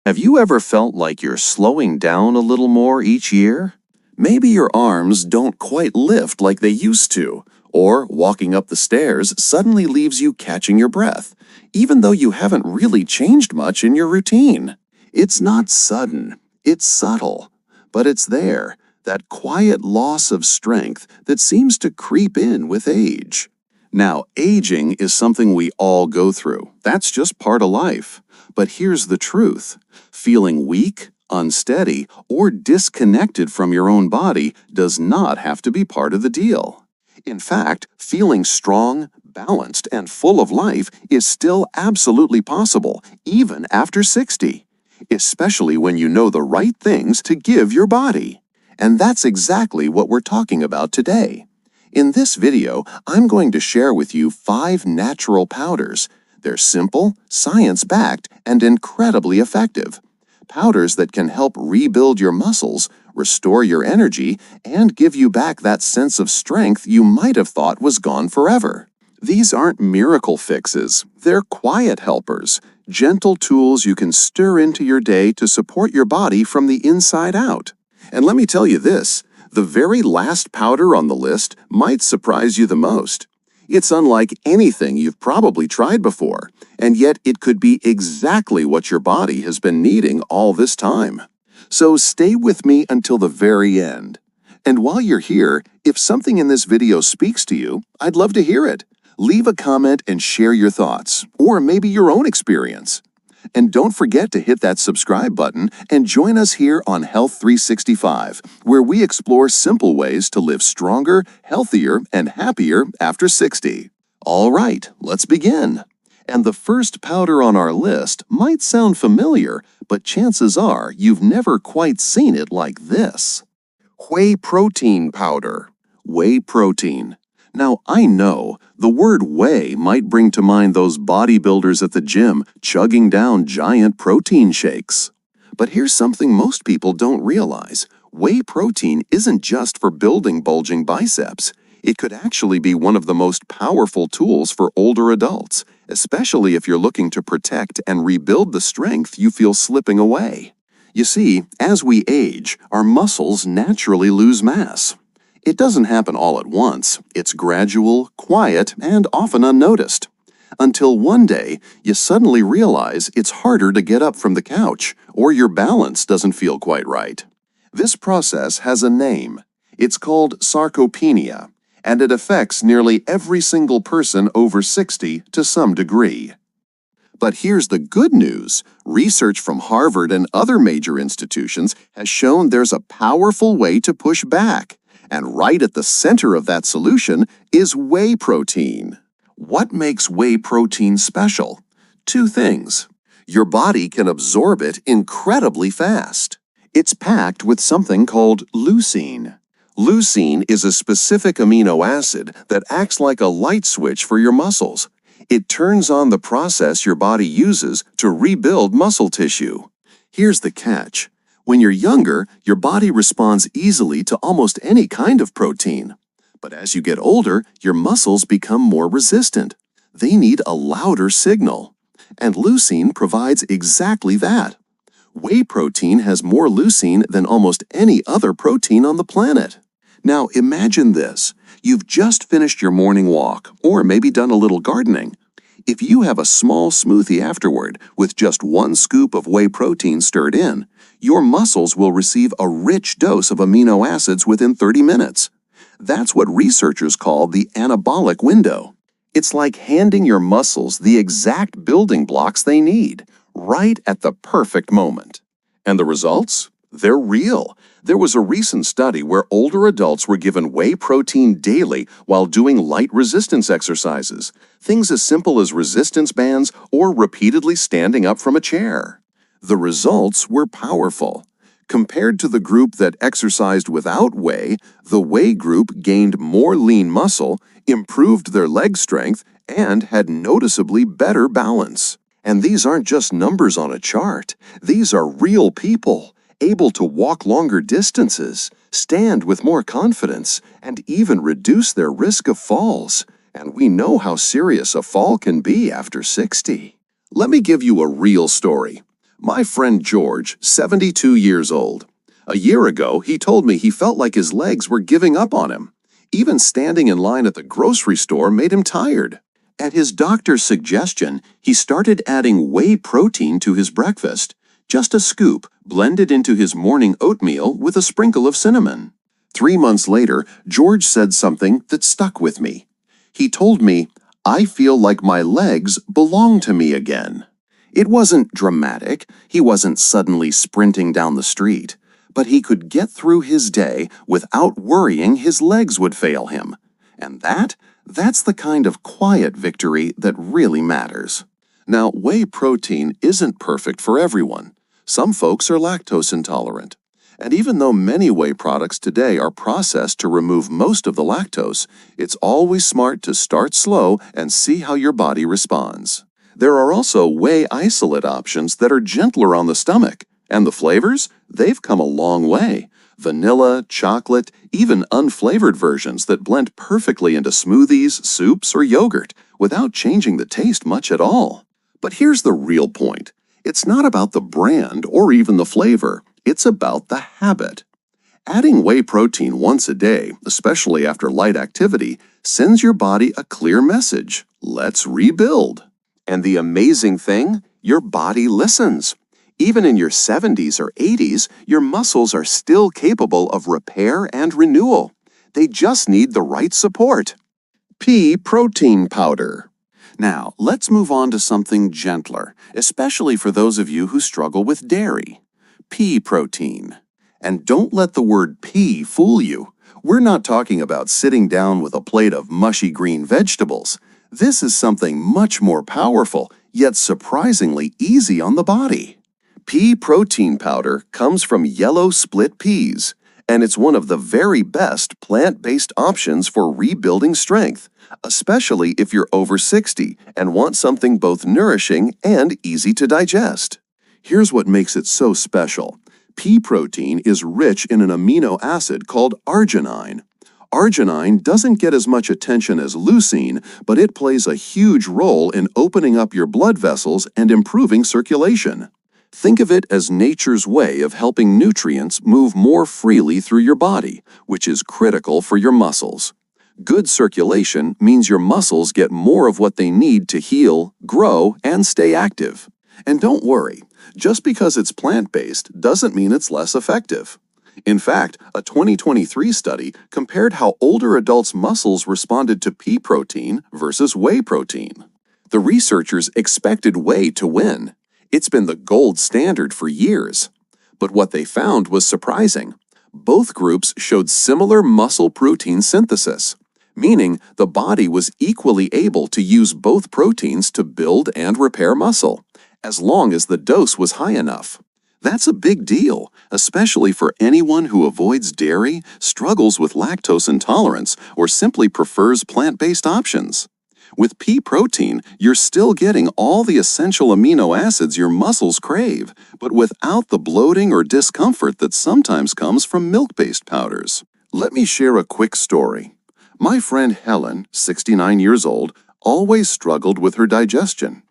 Have you ever felt like you're slowing down a little more each year? Maybe your arms don't quite lift like they used to, or walking up the stairs suddenly leaves you catching your breath, even though you haven't really changed much in your routine. It's not sudden, it's subtle, but it's there, that quiet loss of strength that seems to creep in with age. Now, aging is something we all go through. That's just part of life. But here's the truth. Feeling weak, unsteady, or disconnected from your own body does not have to be part of the deal. In fact, feeling strong, balanced, and full of life is still absolutely possible, even after 60, especially when you know the right things to give your body. And that's exactly what we're talking about today. In this video, I'm going to share with you 5 natural powders. They're simple, science-backed, and incredibly effective. Powders that can help rebuild your muscles, restore your energy, and give you back that sense of strength you might have thought was gone forever. These aren't miracle fixes. They're quiet helpers, gentle tools you can stir into your day to support your body from the inside out. And let me tell you this, the very last powder on the list might surprise you the most. It's unlike anything you've probably tried before, and yet it could be exactly what your body has been needing all this time. So stay with me until the very end. And while you're here, if something in this video speaks to you, I'd love to hear it. Leave a comment and share your thoughts, or maybe your own experience. And don't forget to hit that subscribe button and join us here on Health 365, where we explore simple ways to live stronger, healthier, and happier after 60. All right, let's begin. And the first powder on our list might sound familiar, but chances are you've never quite seen it like this. Whey Protein Powder. Whey protein. Now, I know the word whey might bring to mind those bodybuilders at the gym chugging down giant protein shakes. But here's something most people don't realize. Whey protein isn't just for building bulging biceps. It could actually be one of the most powerful tools for older adults, especially if you're looking to protect and rebuild the strength you feel slipping away. You see, as we age, our muscles naturally lose mass. It doesn't happen all at once. It's gradual, quiet, and often unnoticed. Until one day, you suddenly realize it's harder to get up from the couch, or your balance doesn't feel quite right. This process has a name. It's called sarcopenia, and it affects nearly every single person over 60 to some degree. But here's the good news. Research from Harvard and other major institutions has shown there's a powerful way to push back. And right at the center of that solution is whey protein. What makes whey protein special? 2 things. Your body can absorb it incredibly fast. It's packed with something called leucine. Leucine is a specific amino acid that acts like a light switch for your muscles. It turns on the process your body uses to rebuild muscle tissue. Here's the catch. When you're younger, your body responds easily to almost any kind of protein. But as you get older, your muscles become more resistant. They need a louder signal. And leucine provides exactly that. Whey protein has more leucine than almost any other protein on the planet. Now imagine this. You've just finished your morning walk, or maybe done a little gardening. If you have a small smoothie afterward with just 1 scoop of whey protein stirred in, your muscles will receive a rich dose of amino acids within 30 minutes. That's what researchers call the anabolic window. It's like handing your muscles the exact building blocks they need, right at the perfect moment. And the results? They're real. There was a recent study where older adults were given whey protein daily while doing light resistance exercises, things as simple as resistance bands or repeatedly standing up from a chair. The results were powerful. Compared to the group that exercised without whey, the whey group gained more lean muscle, improved their leg strength, and had noticeably better balance. And these aren't just numbers on a chart. These are real people, able to walk longer distances, stand with more confidence, and even reduce their risk of falls. And we know how serious a fall can be after 60. Let me give you a real story. My friend George, 72 years old. A year ago, he told me he felt like his legs were giving up on him. Even standing in line at the grocery store made him tired. At his doctor's suggestion, he started adding whey protein to his breakfast. Just a scoop, blended into his morning oatmeal with a sprinkle of cinnamon. 3 months later, George said something that stuck with me. He told me, "I feel like my legs belong to me again." It wasn't dramatic, he wasn't suddenly sprinting down the street, but he could get through his day without worrying his legs would fail him. And that's the kind of quiet victory that really matters. Now, whey protein isn't perfect for everyone. Some folks are lactose intolerant. And even though many whey products today are processed to remove most of the lactose, it's always smart to start slow and see how your body responds. There are also whey isolate options that are gentler on the stomach. And the flavors? They've come a long way. Vanilla, chocolate, even unflavored versions that blend perfectly into smoothies, soups, or yogurt without changing the taste much at all. But here's the real point. It's not about the brand or even the flavor. It's about the habit. Adding whey protein once a day, especially after light activity, sends your body a clear message. Let's rebuild. And the amazing thing, your body listens. Even in your 70s or 80s, your muscles are still capable of repair and renewal. They just need the right support. Pea Protein Powder. Now, let's move on to something gentler, especially for those of you who struggle with dairy. Pea protein. And don't let the word pea fool you. We're not talking about sitting down with a plate of mushy green vegetables. This is something much more powerful, yet surprisingly easy on the body. Pea protein powder comes from yellow split peas, and it's one of the very best plant-based options for rebuilding strength, especially if you're over 60 and want something both nourishing and easy to digest. Here's what makes it so special. Pea protein is rich in an amino acid called arginine. Arginine doesn't get as much attention as leucine, but it plays a huge role in opening up your blood vessels and improving circulation. Think of it as nature's way of helping nutrients move more freely through your body, which is critical for your muscles. Good circulation means your muscles get more of what they need to heal, grow, and stay active. And don't worry, just because it's plant-based doesn't mean it's less effective. In fact, a 2023 study compared how older adults' muscles responded to pea protein versus whey protein. The researchers expected whey to win. It's been the gold standard for years. But what they found was surprising. Both groups showed similar muscle protein synthesis, meaning the body was equally able to use both proteins to build and repair muscle, as long as the dose was high enough. That's a big deal, especially for anyone who avoids dairy, struggles with lactose intolerance, or simply prefers plant-based options. With pea protein, you're still getting all the essential amino acids your muscles crave, but without the bloating or discomfort that sometimes comes from milk-based powders. Let me share a quick story. My friend Helen, 69 years old, always struggled with her digestion.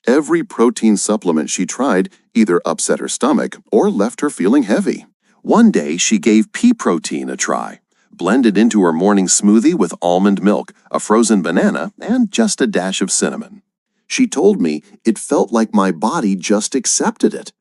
Every protein supplement she tried either upset her stomach or left her feeling heavy. One day, she gave pea protein a try. Blended into her morning smoothie with almond milk, a frozen banana, and just a dash of cinnamon. She told me it felt like my body just accepted it.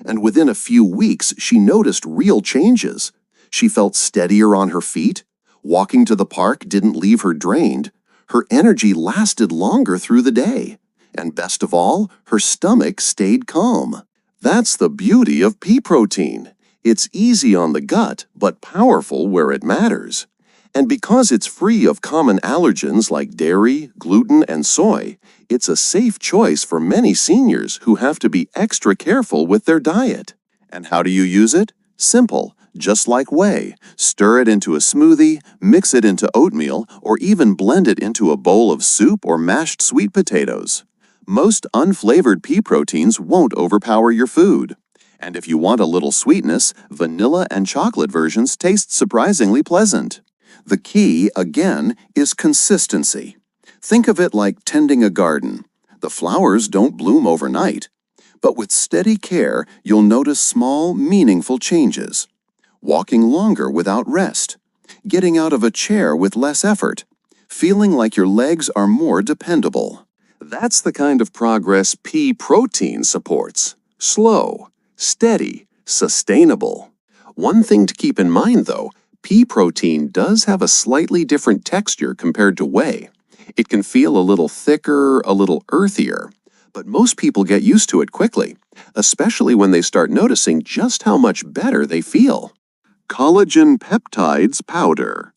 And within a few weeks, she noticed real changes. She felt steadier on her feet. Walking to the park didn't leave her drained. Her energy lasted longer through the day. And best of all, her stomach stayed calm. That's the beauty of pea protein. It's easy on the gut, but powerful where it matters. And because it's free of common allergens like dairy, gluten, and soy, it's a safe choice for many seniors who have to be extra careful with their diet. And how do you use it? Simple, just like whey. Stir it into a smoothie, mix it into oatmeal, or even blend it into a bowl of soup or mashed sweet potatoes. Most unflavored pea proteins won't overpower your food. And if you want a little sweetness, vanilla and chocolate versions taste surprisingly pleasant. The key, again, is consistency. Think of it like tending a garden. The flowers don't bloom overnight. But with steady care, you'll notice small, meaningful changes. Walking longer without rest, getting out of a chair with less effort, feeling like your legs are more dependable. That's the kind of progress pea protein supports. Slow, steady, sustainable. One thing to keep in mind, though, pea protein does have a slightly different texture compared to whey. It can feel a little thicker, a little earthier, but most people get used to it quickly, especially when they start noticing just how much better they feel. Collagen Peptides Powder.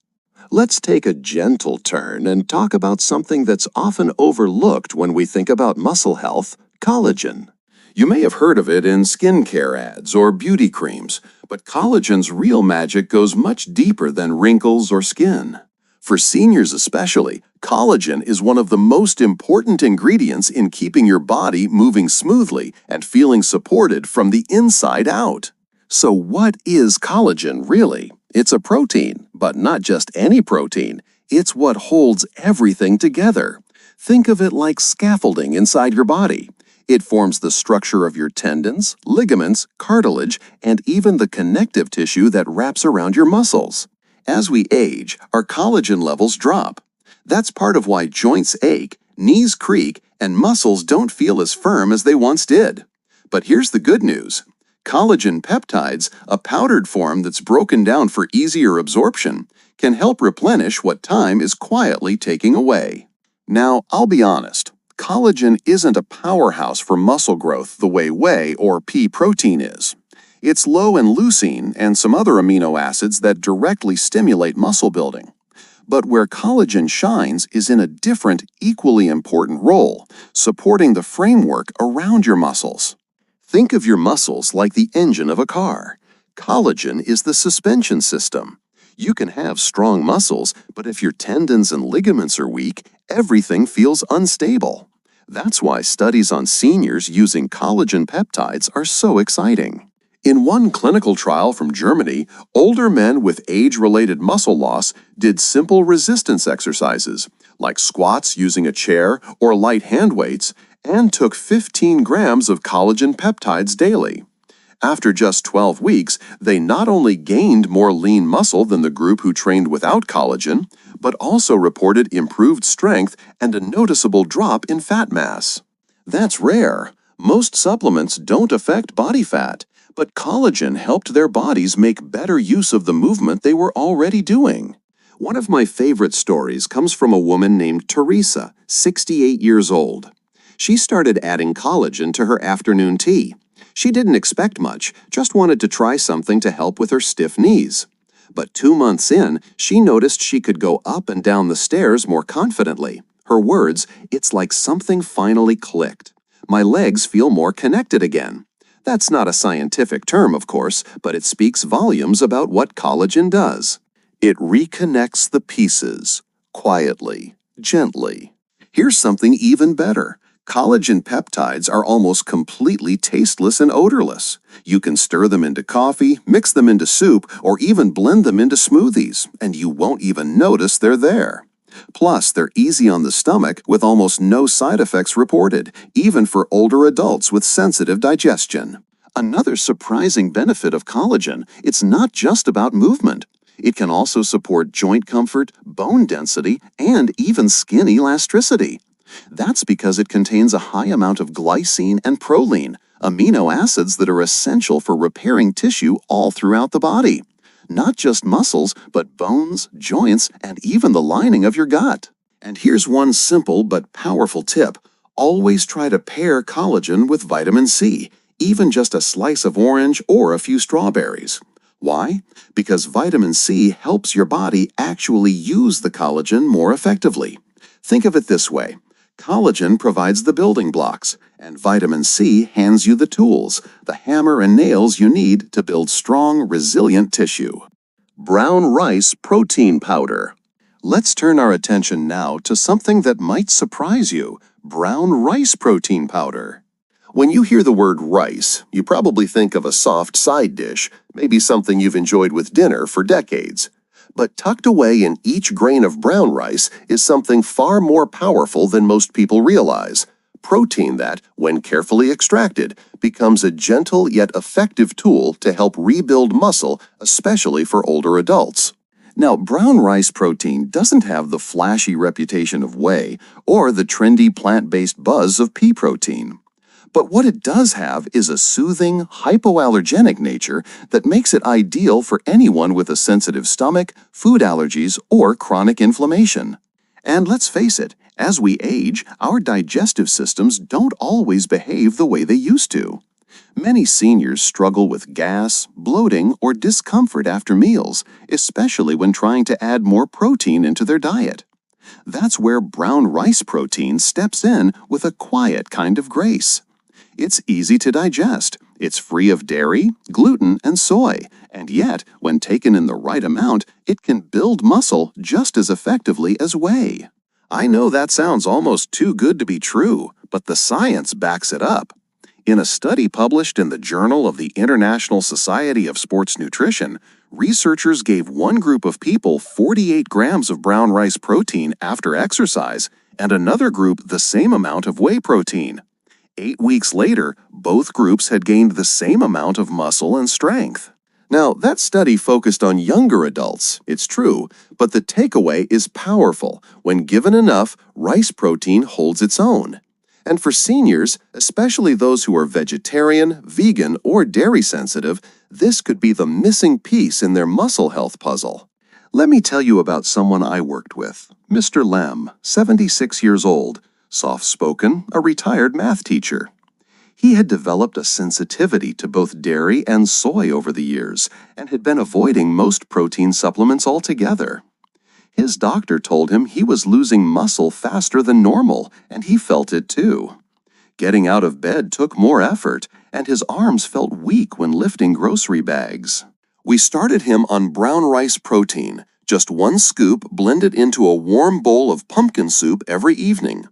Let's take a gentle turn and talk about something that's often overlooked when we think about muscle health: collagen. You may have heard of it in skincare ads or beauty creams, but collagen's real magic goes much deeper than wrinkles or skin. For seniors especially, collagen is one of the most important ingredients in keeping your body moving smoothly and feeling supported from the inside out. So what is collagen really? It's a protein, but not just any protein. It's what holds everything together. Think of it like scaffolding inside your body. It forms the structure of your tendons, ligaments, cartilage, and even the connective tissue that wraps around your muscles. As we age, our collagen levels drop. That's part of why joints ache, knees creak, and muscles don't feel as firm as they once did. But here's the good news. Collagen peptides, a powdered form that's broken down for easier absorption, can help replenish what time is quietly taking away. Now, I'll be honest, collagen isn't a powerhouse for muscle growth the way whey or pea protein is. It's low in leucine and some other amino acids that directly stimulate muscle building. But where collagen shines is in a different, equally important role, supporting the framework around your muscles. Think of your muscles like the engine of a car. Collagen is the suspension system. You can have strong muscles, but if your tendons and ligaments are weak, everything feels unstable. That's why studies on seniors using collagen peptides are so exciting. In one clinical trial from Germany, older men with age-related muscle loss did simple resistance exercises, like squats using a chair or light hand weights, and took 15 grams of collagen peptides daily. After just 12 weeks, they not only gained more lean muscle than the group who trained without collagen, but also reported improved strength and a noticeable drop in fat mass. That's rare. Most supplements don't affect body fat, but collagen helped their bodies make better use of the movement they were already doing. One of my favorite stories comes from a woman named Teresa, 68 years old. She started adding collagen to her afternoon tea. She didn't expect much, just wanted to try something to help with her stiff knees. But 2 months in, she noticed she could go up and down the stairs more confidently. Her words, "It's like something finally clicked. My legs feel more connected again." That's not a scientific term, of course, but it speaks volumes about what collagen does. It reconnects the pieces, quietly, gently. Here's something even better. Collagen peptides are almost completely tasteless and odorless. You can stir them into coffee, mix them into soup, or even blend them into smoothies, and you won't even notice they're there. Plus, they're easy on the stomach with almost no side effects reported, even for older adults with sensitive digestion. Another surprising benefit of collagen, it's not just about movement. It can also support joint comfort, bone density, and even skin elasticity. That's because it contains a high amount of glycine and proline, amino acids that are essential for repairing tissue all throughout the body. Not just muscles, but bones, joints, and even the lining of your gut. And here's one simple but powerful tip. Always try to pair collagen with vitamin C, even just a slice of orange or a few strawberries. Why? Because vitamin C helps your body actually use the collagen more effectively. Think of it this way. Collagen provides the building blocks, and vitamin C hands you the tools, the hammer and nails you need to build strong, resilient tissue. Brown rice protein powder. Let's turn our attention now to something that might surprise you: brown rice protein powder. When you hear the word rice, you probably think of a soft side dish, maybe something you've enjoyed with dinner for decades. But tucked away in each grain of brown rice is something far more powerful than most people realize: protein that, when carefully extracted, becomes a gentle yet effective tool to help rebuild muscle, especially for older adults. Now, brown rice protein doesn't have the flashy reputation of whey or the trendy plant-based buzz of pea protein. But what it does have is a soothing, hypoallergenic nature that makes it ideal for anyone with a sensitive stomach, food allergies, or chronic inflammation. And let's face it, as we age, our digestive systems don't always behave the way they used to. Many seniors struggle with gas, bloating, or discomfort after meals, especially when trying to add more protein into their diet. That's where brown rice protein steps in with a quiet kind of grace. It's easy to digest, it's free of dairy, gluten, and soy, and yet, when taken in the right amount, it can build muscle just as effectively as whey. I know that sounds almost too good to be true, but the science backs it up. In a study published in the Journal of the International Society of Sports Nutrition, researchers gave one group of people 48 grams of brown rice protein after exercise and another group the same amount of whey protein. 8 weeks later, both groups had gained the same amount of muscle and strength. Now, that study focused on younger adults, it's true, but the takeaway is powerful. When given enough, rice protein holds its own. And for seniors, especially those who are vegetarian, vegan, or dairy sensitive, this could be the missing piece in their muscle health puzzle. Let me tell you about someone I worked with, Mr. Lem, 76 years old, soft-spoken, a retired math teacher. He had developed a sensitivity to both dairy and soy over the years and had been avoiding most protein supplements altogether. His doctor told him he was losing muscle faster than normal, and he felt it too. Getting out of bed took more effort, and his arms felt weak when lifting grocery bags. We started him on brown rice protein, just 1 scoop blended into a warm bowl of pumpkin soup every evening.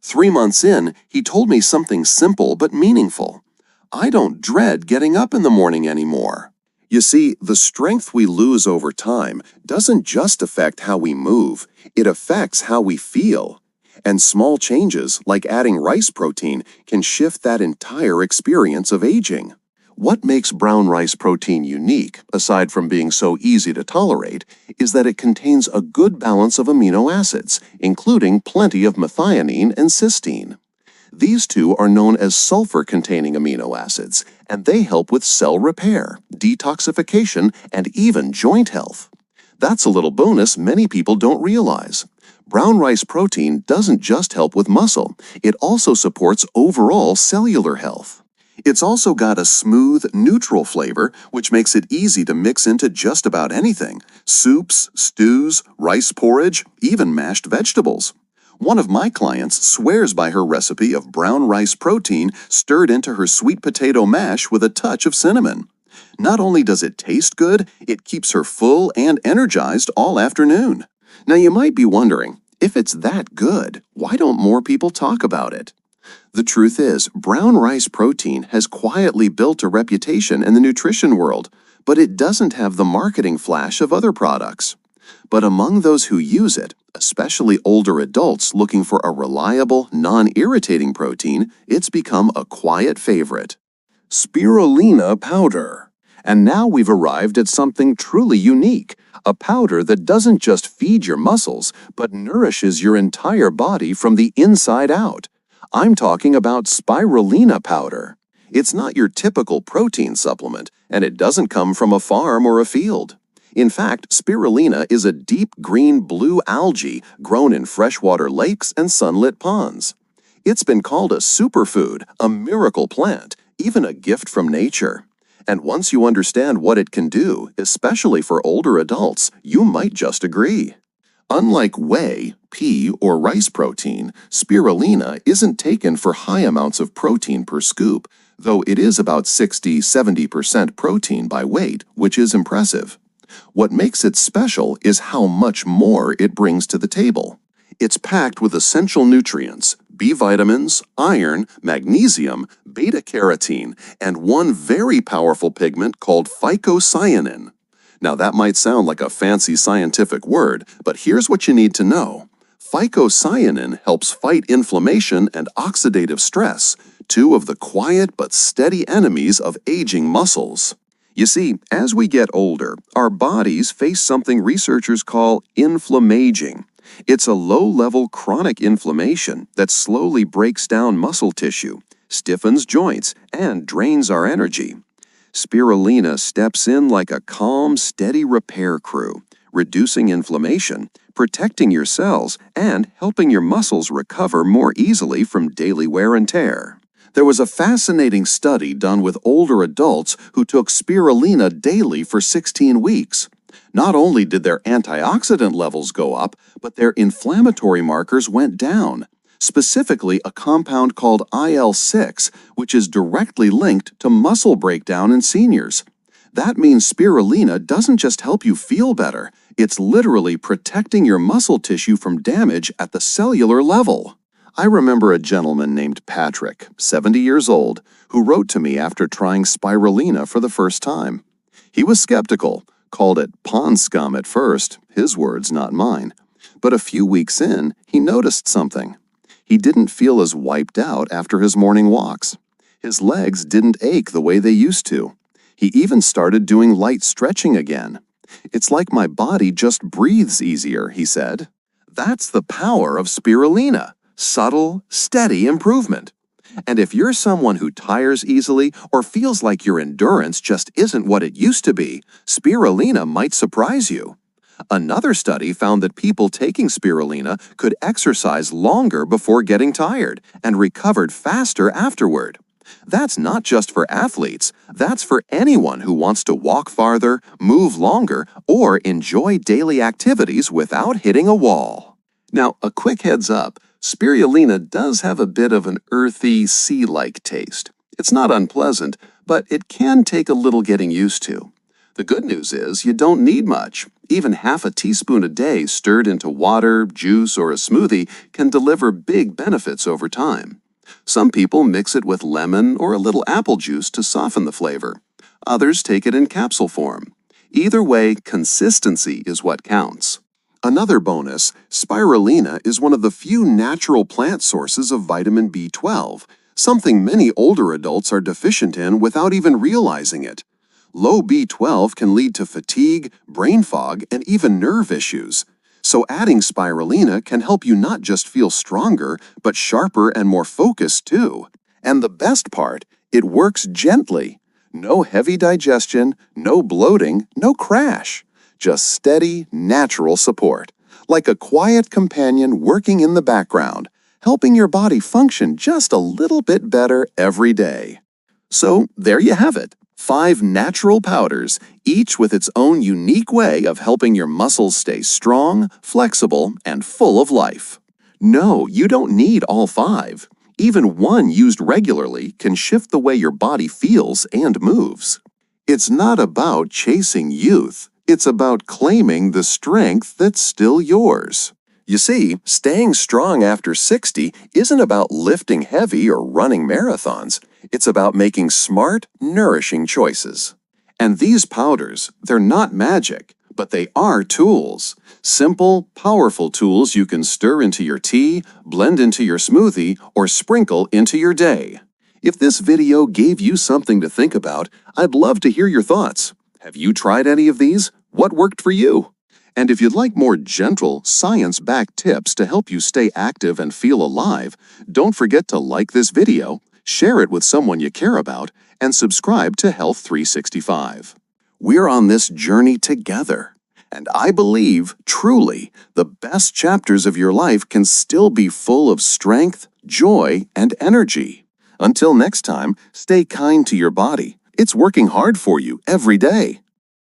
3 months in, he told me something simple but meaningful. I don't dread getting up in the morning anymore. You see, the strength we lose over time doesn't just affect how we move, it affects how we feel. And small changes, like adding rice protein, can shift that entire experience of aging. What makes brown rice protein unique, aside from being so easy to tolerate, is that it contains a good balance of amino acids, including plenty of methionine and cysteine. These two are known as sulfur-containing amino acids, and they help with cell repair, detoxification, and even joint health. That's a little bonus many people don't realize. Brown rice protein doesn't just help with muscle, it also supports overall cellular health. It's also got a smooth, neutral flavor, which makes it easy to mix into just about anything: soups, stews, rice porridge, even mashed vegetables. One of my clients swears by her recipe of brown rice protein stirred into her sweet potato mash with a touch of cinnamon. Not only does it taste good, it keeps her full and energized all afternoon. Now you might be wondering, if it's that good, why don't more people talk about it? The truth is, brown rice protein has quietly built a reputation in the nutrition world, but it doesn't have the marketing flash of other products. But among those who use it, especially older adults looking for a reliable, non-irritating protein, it's become a quiet favorite. Spirulina Powder. And now we've arrived at something truly unique, a powder that doesn't just feed your muscles, but nourishes your entire body from the inside out. I'm talking about Spirulina Powder. It's not your typical protein supplement, and it doesn't come from a farm or a field. In fact, spirulina is a deep green-blue algae grown in freshwater lakes and sunlit ponds. It's been called a superfood, a miracle plant, even a gift from nature. And once you understand what it can do, especially for older adults, you might just agree. Unlike whey, pea, or rice protein, spirulina isn't taken for high amounts of protein per scoop, though it is about 60–70% protein by weight, which is impressive. What makes it special is how much more it brings to the table. It's packed with essential nutrients, B vitamins, iron, magnesium, beta-carotene, and one very powerful pigment called phycocyanin. Now that might sound like a fancy scientific word, but here's what you need to know. Phycocyanin helps fight inflammation and oxidative stress, two of the quiet but steady enemies of aging muscles. You see, as we get older, our bodies face something researchers call inflammaging. It's a low-level chronic inflammation that slowly breaks down muscle tissue, stiffens joints, and drains our energy. Spirulina steps in like a calm, steady repair crew, reducing inflammation, protecting your cells, and helping your muscles recover more easily from daily wear and tear. There was a fascinating study done with older adults who took spirulina daily for 16 weeks. Not only did their antioxidant levels go up, but their inflammatory markers went down, specifically a compound called IL-6, which is directly linked to muscle breakdown in seniors. That means spirulina doesn't just help you feel better, it's literally protecting your muscle tissue from damage at the cellular level. I remember a gentleman named Patrick, 70 years old, who wrote to me after trying spirulina for the first time. He was skeptical, called it pond scum at first, his words, not mine. But a few weeks in, he noticed something. He didn't feel as wiped out after his morning walks. His legs didn't ache the way they used to. He even started doing light stretching again. "It's like my body just breathes easier," he said. That's the power of spirulina. Subtle, steady improvement. And if you're someone who tires easily or feels like your endurance just isn't what it used to be, spirulina might surprise you. Another study found that people taking spirulina could exercise longer before getting tired and recovered faster afterward. That's not just for athletes, that's for anyone who wants to walk farther, move longer, or enjoy daily activities without hitting a wall. Now, a quick heads up, spirulina does have a bit of an earthy, sea-like taste. It's not unpleasant, but it can take a little getting used to. The good news is you don't need much. Even half a teaspoon a day stirred into water, juice, or a smoothie can deliver big benefits over time. Some people mix it with lemon or a little apple juice to soften the flavor. Others take it in capsule form. Either way, consistency is what counts. Another bonus, spirulina is one of the few natural plant sources of vitamin B12, something many older adults are deficient in without even realizing it. Low B12 can lead to fatigue, brain fog, and even nerve issues. So adding spirulina can help you not just feel stronger, but sharper and more focused too. And the best part, it works gently. No heavy digestion, no bloating, no crash. Just steady, natural support. Like a quiet companion working in the background, helping your body function just a little bit better every day. So there you have it. 5 natural powders, each with its own unique way of helping your muscles stay strong, flexible, and full of life. No, you don't need all 5. Even one used regularly can shift the way your body feels and moves. It's not about chasing youth, it's about claiming the strength that's still yours. You see, staying strong after 60 isn't about lifting heavy or running marathons. It's about making smart, nourishing choices. And these powders, they're not magic, but they are tools. Simple, powerful tools you can stir into your tea, blend into your smoothie, or sprinkle into your day. If this video gave you something to think about, I'd love to hear your thoughts. Have you tried any of these? What worked for you? And if you'd like more gentle, science-backed tips to help you stay active and feel alive, don't forget to like this video, share it with someone you care about, and subscribe to Health 365. We're on this journey together, and I believe, truly, the best chapters of your life can still be full of strength, joy, and energy. Until next time, stay kind to your body. It's working hard for you every day.